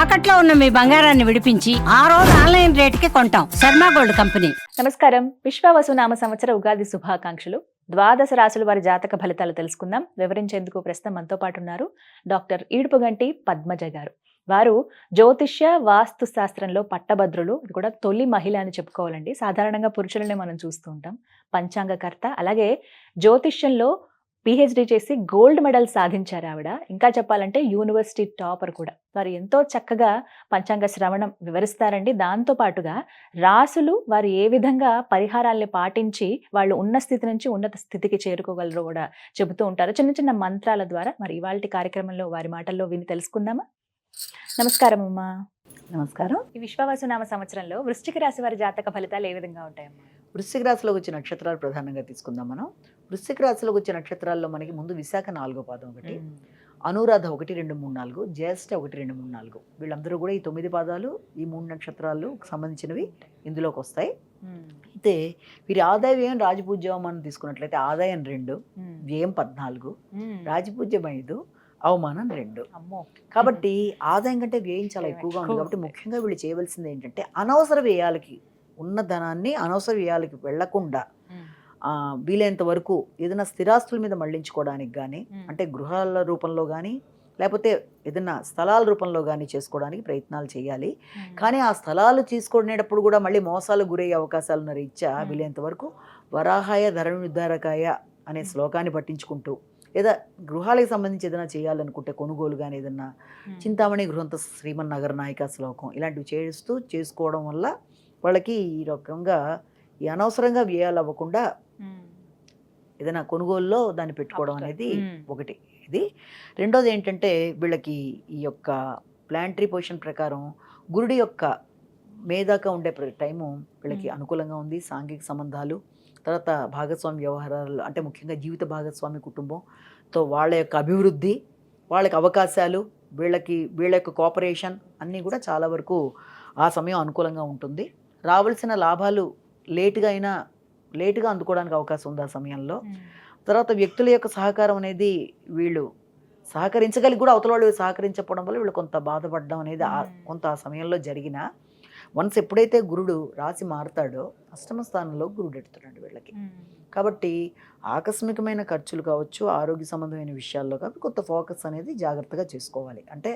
తాకట్లో ఉన్న మీ బంగారాన్ని విడిపించి ఆ రోజు ఆన్లైన్ రేటుకి కొంటాం. Sharma gold company. నమస్కారం. విశ్వావసు నామ సంవత్సర ఉగాది శుభాకాంక్షలు. ద్వాదశ రాశుల వారి జాతక ఫలితాలు తెలుసుకుందాం. వివరించేందుకు ప్రస్తుతం మనతో పాటు ఉన్నారు డాక్టర్ ఈడుపుగంటి పద్మజ గారు. వారు జ్యోతిష్య వాస్తు శాస్త్రంలో పట్టభద్రులు. ఇది కూడా తొలి మహిళ అని చెప్పుకోవాలండి. సాధారణంగా పురుషులనే మనం చూస్తూ ఉంటాం. పంచాంగకర్త, అలాగే జ్యోతిష్యంలో పిహెచ్డి చేసి గోల్డ్ మెడల్ సాధించారు ఆవిడ. ఇంకా చెప్పాలంటే యూనివర్సిటీ టాపర్ కూడా. వారు ఎంతో చక్కగా పంచాంగ శ్రవణం వివరిస్తారండి. దాంతో పాటుగా రాసులు వారు ఏ విధంగా పరిహారాల్ని పాటించి వాళ్ళు ఉన్న స్థితి నుంచి ఉన్నత స్థితికి చేరుకోగలరో కూడా చెబుతూ ఉంటారు చిన్న చిన్న మంత్రాల ద్వారా. మరి ఇవాళ కార్యక్రమంలో వారి మాటల్లో విని తెలుసుకుందామా? నమస్కారం అమ్మా. నమస్కారం. ఈ విశ్వావసు నామ సంవత్సరంలో వృశ్చిక రాశి వారి జాతక ఫలితాలు ఏ విధంగా ఉంటాయమ్మా? వృశ్చిక రాశిలోకి వచ్చే నక్షత్రాలు ప్రధానంగా తీసుకుందాం మనం. వృశ్చిక రాశిలోకి వచ్చే నక్షత్రాల్లో మనకి ముందు విశాఖ 4వ పాదం ఒకటి, అనురాధ 1, 2, 3, 4, జ్యేష్ఠ 1, 2, 3, 4. వీళ్ళందరూ కూడా ఈ 9 పాదాలు, ఈ 3 నక్షత్రాలు సంబంధించినవి ఇందులోకి వస్తాయి. అయితే వీరి ఆదాయ వ్యయం రాజపూజ్యం మనం తీసుకున్నట్లయితే ఆదాయం 2, వ్యయం 14, రాజపూజ్యం 5, అవమానం 2. కాబట్టి ఆదాయం కంటే వ్యయం చాలా ఎక్కువగా ఉంది. కాబట్టి ముఖ్యంగా వీళ్ళు చేయవలసింది ఏంటంటే అనవసర వ్యయాలకి, ఉన్న ధనాన్ని అనవసర వ్యయాలకి వెళ్లకుండా వీలైనంత వరకు ఏదైనా స్థిరాస్తుల మీద మళ్లించుకోవడానికి కానీ, అంటే గృహాల రూపంలో కానీ లేకపోతే ఏదైనా స్థలాల రూపంలో కానీ చేసుకోవడానికి ప్రయత్నాలు చేయాలి. కానీ ఆ స్థలాలు తీసుకునేటప్పుడు కూడా మళ్ళీ మోసాలు గురయ్యే అవకాశాలు ఉన్న రీత్యా వీలైనంత వరకు వరాహాయ ధరణుద్ధారకాయ అనే శ్లోకాన్ని పట్టించుకుంటూ, లేదా గృహాలకు సంబంధించి ఏదైనా చేయాలనుకుంటే కొనుగోలు కానీ ఏదన్నా చింతామణి గృహంతో శ్రీమన్నగర నాయిక శ్లోకం ఇలాంటివి చేసుకోవడం వల్ల వాళ్ళకి ఈ రకంగా ఈ అనవసరంగా వ్యయాలు అవ్వకుండా ఏదైనా కొనుగోలులో దాన్ని పెట్టుకోవడం అనేది ఒకటి. ఇది రెండోది ఏంటంటే వీళ్ళకి ఈ యొక్క ప్లాంటరీ పొజిషన్ ప్రకారం గురుడి యొక్క మేధాక ఉండే టైము వీళ్ళకి అనుకూలంగా ఉంది. సాంఘిక సంబంధాలు, తర్వాత భాగస్వామి వ్యవహారాలు, అంటే ముఖ్యంగా జీవిత భాగస్వామి కుటుంబంతో వాళ్ళ యొక్క అభివృద్ధి, వాళ్ళకి అవకాశాలు, వీళ్ళ యొక్క కోఆపరేషన్ అన్నీ కూడా చాలా వరకు ఆ సమయం అనుకూలంగా ఉంటుంది. రావాల్సిన లాభాలు లేటుగా అందుకోవడానికి అవకాశం ఉంది ఆ సమయంలో. తర్వాత వ్యక్తుల యొక్క సహకారం అనేది వీళ్ళు సహకరించగలిగి కూడా అవతల వాళ్ళు సహకరించకపోవడం వల్ల వీళ్ళు కొంత బాధపడడం అనేది కొంత ఆ సమయంలో జరిగిన వన్స్ ఎప్పుడైతే గురుడు రాశి మారుతాడో అష్టమ స్థానంలో గురుడు ఎడుతున్నాడు వీళ్ళకి. కాబట్టి ఆకస్మికమైన ఖర్చులు కావచ్చు, ఆరోగ్య సంబంధమైన విషయాల్లో కాబట్టి కొంత ఫోకస్ అనేది జాగ్రత్తగా చేసుకోవాలి. అంటే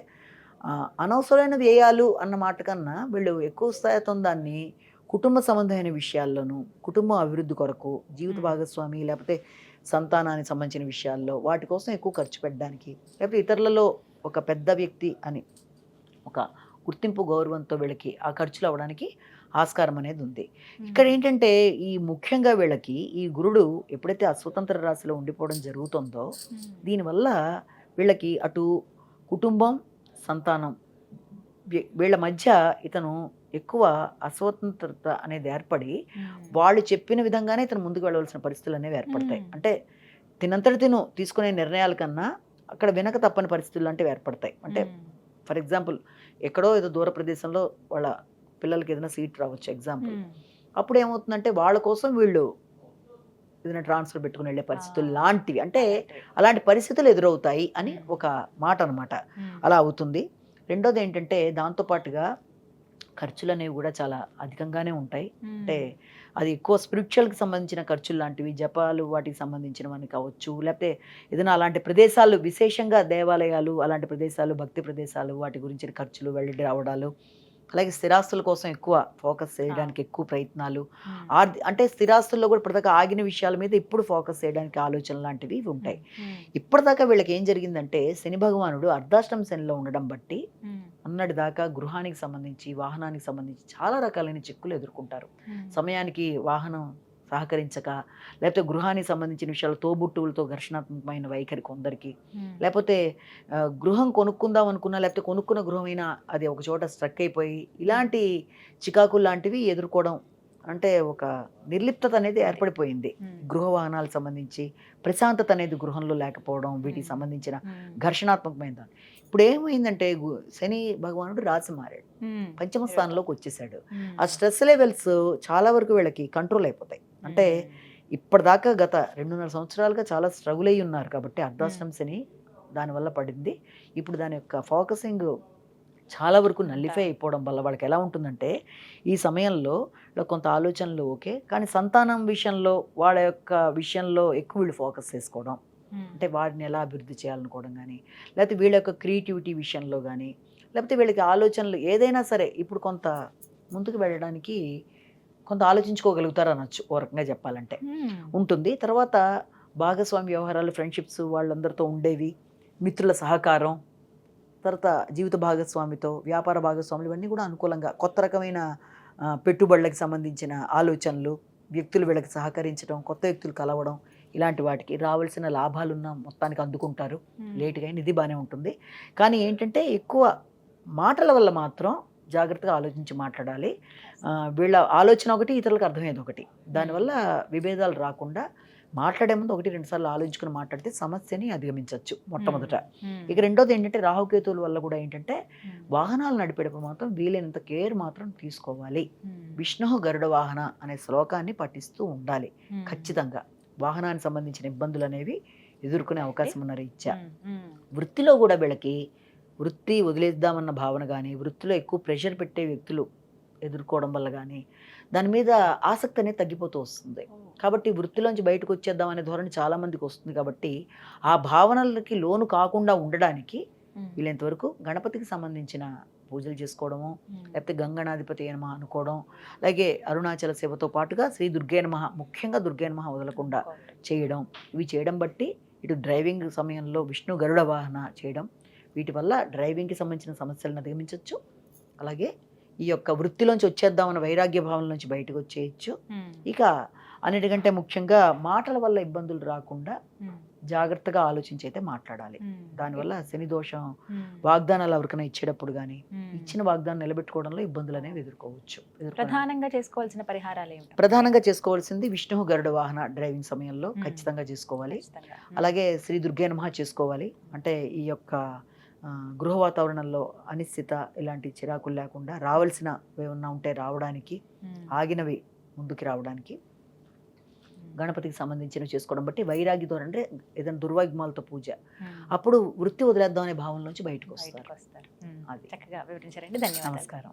అనవసరమైన వ్యయాలు అన్న మాట కన్నా వీళ్ళు ఎక్కువ శాతం దాన్ని కుటుంబ సంబంధమైన విషయాల్లోనూ, కుటుంబం అభివృద్ధి కొరకు, జీవిత భాగస్వామి లేకపోతే సంతానానికి సంబంధించిన విషయాల్లో వాటి కోసం ఎక్కువ ఖర్చు పెట్టడానికి, లేకపోతే ఇతరులలో ఒక పెద్ద వ్యక్తి అని ఒక గుర్తింపు గౌరవంతో వీళ్ళకి ఆ ఖర్చులు అవ్వడానికి ఆస్కారం అనేది ఉంది. ఇక్కడ ఏంటంటే ఈ ముఖ్యంగా వీళ్ళకి ఈ గురుడు ఎప్పుడైతే అస్వతంత్ర రాశిలో ఉండిపోవడం జరుగుతుందో దీనివల్ల వీళ్ళకి అటు కుటుంబం, సంతానం వీళ్ళ మధ్య ఇతను ఎక్కువ అస్వతంత్రత అనేది ఏర్పడి వాళ్ళు చెప్పిన విధంగానే ఇతను ముందుకు వెళ్ళవలసిన పరిస్థితులు అనేవి ఏర్పడతాయి. అంటే తిను తీసుకునే నిర్ణయాల కన్నా అక్కడ వెనక తప్పని పరిస్థితులు లాంటివి ఏర్పడతాయి. అంటే ఫర్ ఎగ్జాంపుల్ ఎక్కడో ఏదో దూర ప్రదేశంలో వాళ్ళ పిల్లలకి ఏదైనా సీట్ రావచ్చు ఎగ్జాంపుల్. అప్పుడు ఏమవుతుందంటే వాళ్ళ కోసం వీళ్ళు ఏదైనా ట్రాన్స్ఫర్ పెట్టుకుని వెళ్ళే పరిస్థితులు లాంటివి, అంటే అలాంటి పరిస్థితులు ఎదురవుతాయి అని ఒక మాట అనమాట. అలా అవుతుంది. రెండోది ఏంటంటే దాంతోపాటుగా ఖర్చులు అనేవి కూడా చాలా అధికంగానే ఉంటాయి. అంటే అది ఎక్కువ స్పిరిచువల్కి సంబంధించిన ఖర్చులు లాంటివి, జపాలు వాటికి సంబంధించినవని కావచ్చు, లేకపోతే ఏదైనా అలాంటి ప్రదేశాలు విశేషంగా దేవాలయాలు, అలాంటి ప్రదేశాలు, భక్తి ప్రదేశాలు, వాటి గురించిన ఖర్చులు, వెళ్ళి రావడాలు, అలాగే స్థిరాస్తుల కోసం ఎక్కువ ఫోకస్ చేయడానికి ఎక్కువ ప్రయత్నాలు, అంటే స్థిరాస్తుల్లో కూడా ఇప్పటిదాకా ఆగిన విషయాల మీద ఇప్పుడు ఫోకస్ చేయడానికి ఆలోచన లాంటివి ఉంటాయి. ఇప్పటిదాకా వీళ్ళకి ఏం జరిగిందంటే శని భగవానుడు అర్ధాష్టమ శనిలో ఉండడం బట్టి అన్నటి దాకా గృహానికి సంబంధించి, వాహనానికి సంబంధించి చాలా రకాలైన చిక్కులు ఎదుర్కొంటారు. సమయానికి వాహనం సహకరించక, లేకపోతే గృహానికి సంబంధించిన విషయాలు తోబుట్టువులతో ఘర్షణాత్మకమైన వైఖరి కొందరికి, లేకపోతే గృహం కొనుక్కుందాం అనుకున్నా లేకపోతే కొనుక్కున్న గృహమైనా అది ఒక చోట స్ట్రక్ అయిపోయి ఇలాంటి చికాకులు లాంటివి ఎదుర్కోవడం, అంటే ఒక నిర్లిప్తత అనేది ఏర్పడిపోయింది. గృహ వాహనాలకు సంబంధించి ప్రశాంతత అనేది గృహంలో లేకపోవడం, వీటికి సంబంధించిన ఘర్షణాత్మకమైన దాన్ని. ఇప్పుడు ఏమైందంటే శని భగవానుడు రాశి మారాడు, పంచమ స్థానంలోకి వచ్చేసాడు. ఆ స్ట్రెస్ లెవెల్స్ చాలా వరకు వీళ్ళకి కంట్రోల్ అయిపోతాయి. అంటే ఇప్పటిదాకా గత 2.5 సంవత్సరాలుగా చాలా స్ట్రగుల్ అయ్యి ఉన్నారు కాబట్టి అర్ధాష్టమ శని దానివల్ల పడింది. ఇప్పుడు దాని యొక్క ఫోకసింగ్ చాలా వరకు నల్లిఫై అయిపోవడం వల్ల వాళ్ళకి ఎలా ఉంటుందంటే ఈ సమయంలో కొంత ఆలోచనలు ఓకే, కానీ సంతానం విషయంలో వాళ్ళ యొక్క విషయంలో ఎక్కువ వీళ్ళు ఫోకస్ చేసుకోవడం, అంటే వాడిని ఎలా అభివృద్ధి చేయాలనుకోవడం కానీ, లేకపోతే వీళ్ళ యొక్క క్రియేటివిటీ విషయంలో కానీ, లేకపోతే వీళ్ళకి ఆలోచనలు ఏదైనా సరే ఇప్పుడు కొంత ముందుకు వెళ్ళడానికి కొంత ఆలోచించుకోగలుగుతారు అనొచ్చు, ఓ రకంగా చెప్పాలంటే ఉంటుంది. తర్వాత భాగస్వామి వ్యవహారాలు, ఫ్రెండ్షిప్స్ వాళ్ళందరితో ఉండేవి, మిత్రుల సహకారం, తర్వాత జీవిత భాగస్వామితో వ్యాపార భాగస్వాములు, ఇవన్నీ కూడా అనుకూలంగా కొత్త రకమైన పెట్టుబడులకు సంబంధించిన ఆలోచనలు, వ్యక్తులు వీళ్ళకి సహకరించడం, కొత్త వ్యక్తులు కలవడం, ఇలాంటి వాటికి రావాల్సిన లాభాలున్న మొత్తానికి అందుకుంటారు. లేటుగా అయినా ఇది బాగానే ఉంటుంది. కానీ ఏంటంటే ఎక్కువ మాటల వల్ల మాత్రం జాగ్రత్తగా ఆలోచించి మాట్లాడాలి. వీళ్ళ ఆలోచన ఒకటి, ఇతరులకు అర్థమయ్యేది ఒకటి. దానివల్ల విభేదాలు రాకుండా మాట్లాడే ముందు 1-2 సార్లు ఆలోచించుకుని మాట్లాడితే సమస్యని అధిగమించవచ్చు మొట్టమొదట. ఇక రెండోది ఏంటంటే రాహుకేతువుల వల్ల కూడా ఏంటంటే వాహనాలు నడిపేటప్పుడు మాత్రం వీలైనంత కేర్ మాత్రం తీసుకోవాలి. విష్ణు గరుడ వాహన అనే శ్లోకాన్ని పఠిస్తూ ఉండాలి ఖచ్చితంగా. వాహనానికి సంబంధించిన ఇబ్బందులు అనేవి ఎదుర్కొనే అవకాశం ఉన్న రీత్యా వృత్తిలో కూడా వీళ్ళకి వృత్తి వదిలేద్దామన్న భావన కానీ, వృత్తిలో ఎక్కువ ప్రెషర్ పెట్టే వ్యక్తులు ఎదుర్కోవడం వల్ల కానీ దాని మీద ఆసక్తి అనేది తగ్గిపోతూ వస్తుంది. కాబట్టి వృత్తిలోంచి బయటకు వచ్చేద్దాం అనే ధోరణి చాలా మందికి వస్తుంది. కాబట్టి ఆ భావనలకి లోను కాకుండా ఉండడానికి వీళ్ళంతవరకు గణపతికి సంబంధించిన పూజలు చేసుకోవడము, లేకపోతే గంగణాధిపతి నమః అనుకోవడం, అలాగే అరుణాచల సేవతో పాటుగా శ్రీ దుర్గే నమః, ముఖ్యంగా దుర్గే నమః వదలకుండా చేయడం, ఇవి చేయడం బట్టి ఇటు డ్రైవింగ్ సమయంలో విష్ణు గరుడ వాహన చేయడం, వీటి వల్ల డ్రైవింగ్కి సంబంధించిన సమస్యలను అధిగమించవచ్చు. అలాగే ఈ యొక్క వృత్తిలోంచి వచ్చేద్దామన్న వైరాగ్య భావన నుంచి బయటకు వచ్చేయచ్చు. ఇక అన్నిటికంటే ముఖ్యంగా మాటల వల్ల ఇబ్బందులు రాకుండా జాగ్రత్తగా ఆలోచించి అయితే మాట్లాడాలి. దానివల్ల శని దోషం వాగ్దానాలు ఎవరికైనా ఇచ్చేటప్పుడు కానీ ఇచ్చిన వాగ్దానం నిలబెట్టుకోవడంలో ఇబ్బందులు అనేవి ఎదుర్కోవచ్చు. ప్రధానంగా చేసుకోవాల్సిన పరిహారాలు ఏమిటి? ప్రధానంగా చేసుకోవాల్సింది విష్ణు గరుడ వాహన డ్రైవింగ్ సమయంలో ఖచ్చితంగా చేసుకోవాలి. అలాగే శ్రీ దుర్గే నమః చేసుకోవాలి. అంటే ఈ యొక్క గృహ వాతావరణంలో అనిశ్చిత, ఇలాంటి చిరాకులు లేకుండా రావాల్సిన ఏమన్నా ఉంటే రావడానికి, ఆగినవి ముందుకి రావడానికి గణపతికి సంబంధించినవి చేసుకోవడం బట్టి వైరాగ్య ధోరణి, అంటే ఏదైనా దుర్వాగ్మాలతో పూజ, అప్పుడు వృత్తి వదిలేద్దాం అనే భావన నుంచి బయటకు వస్తారు. చక్కగా వివరించారండి. ధన్యవాదాలు. నమస్కారం.